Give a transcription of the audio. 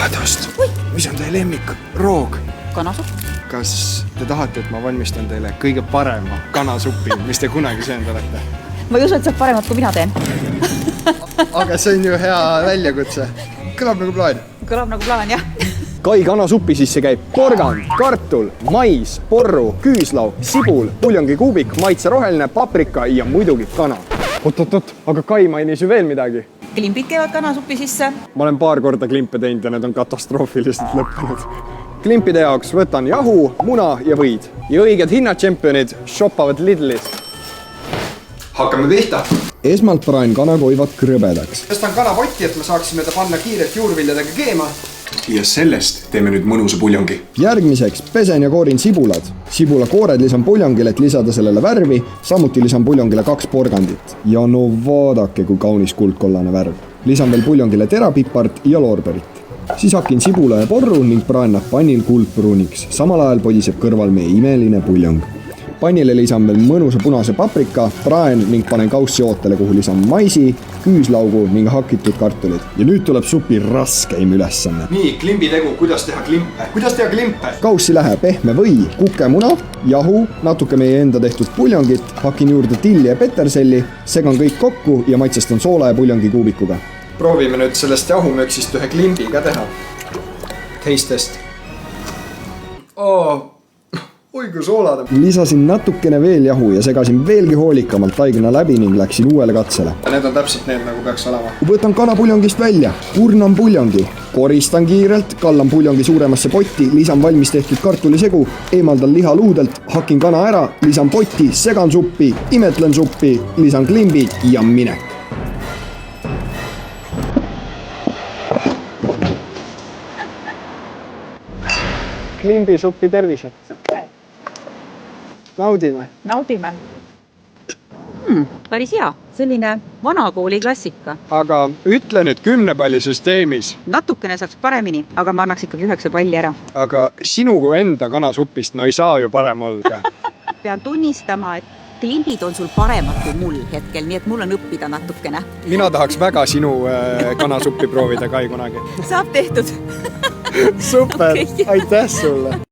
vabadust. Mis on teie lemmik? Roog? Kanasupp. Kas te tahate, et ma valmistan teile kõige parema kanasupi, mis te kunagi söönud olete? Ma ei usu, et saab paremat, kui mina teen. Aga see on ju hea väljakutse. Kõlab nagu plaan. Kõlab nagu plaan, jah. Kai kanasupi sisse käib porgand, kartul, mais, porru, küüslaug, sibul, puljongikuubik, maitse roheline, paprika ja muidugi kana. Oot, aga Kai mainis ju veel midagi. Klimpid käivad kanasupi sisse. Ma olen paar korda klimpe teinud ja need on katastroofiliselt lõppenud. Klimpide jaoks võtan jahu, muna ja võid. Ja õiged hinnatšempionid shoppavad Lidlis. Hakkame pihta. Esmalt praen kanakoivad krõbedaks. Tõstan kanapotti, et me saaksime ta panna kiirelt juurviljadega keema. Ja sellest teeme nüüd mõnusa puljongi. Järgmiseks pesen ja koorin sibulad. Sibulakoored lisan puljongile, et lisada sellele värvi. Samuti lisan puljongile 2 porgandit. Ja no vaadake, kui kaunis kuldkollane värv. Lisan veel puljongile terapipart ja loorberit. Siis hakin sibula ja porru ning praen nad pannil kuldpruuniks. Samal ajal podiseb kõrval meie imeline puljong. Pannile lisan veel mõnusa punase paprika, praen ning panen kaussi ootele, kuhu lisan maisi, küüslaugu ning hakitud kartulid. Ja nüüd tuleb supi raskeim ülesanne. Nii, klimbi tegu, kuidas teha klimpe? Kaussi läheb pehme või, kukemuna, jahu, natuke meie enda tehtud puljongit, hakin juurde tilli ja peterselli, segan kõik kokku ja maitsestan soola ja puljongi kuubikuga. Proovime nüüd sellest jahumööksist ühe klimbi ka teha. Teistest. Oi kui soolad. Lisasin natukene veel jahu ja segasin veelgi hoolikamalt taigna läbi ning läksin uuele katsele. Need on täpselt need, nagu peaks olema. Võtan kanapuljongist välja, kurnan puljongi, koristan kiirelt, kallan puljongi suuremasse potti, lisan valmis tehtud kartulisegu, eemaldan liha luudelt, hakin kana ära, lisan potti, segan suppi, imetlen suppi, lisan klimbid ja minek. Klimbisuppi tervised. Naudime. Naudime. Päris hea. Selline vanakooli klassika. Aga ütle nüüd 10 palli süsteemis. Natukene saaks paremini, aga ma annaks ikkagi 9 palli ära. Aga sinu kui enda kanasupist no ei saa ju parem olla. Pean tunnistama, et klimbid on sul paremad kui mul hetkel, nii et mul on õppida natukene. Mina tahaks väga sinu kanasuppi proovida Kai kunagi. Saab tehtud. Super, aitäh sulle!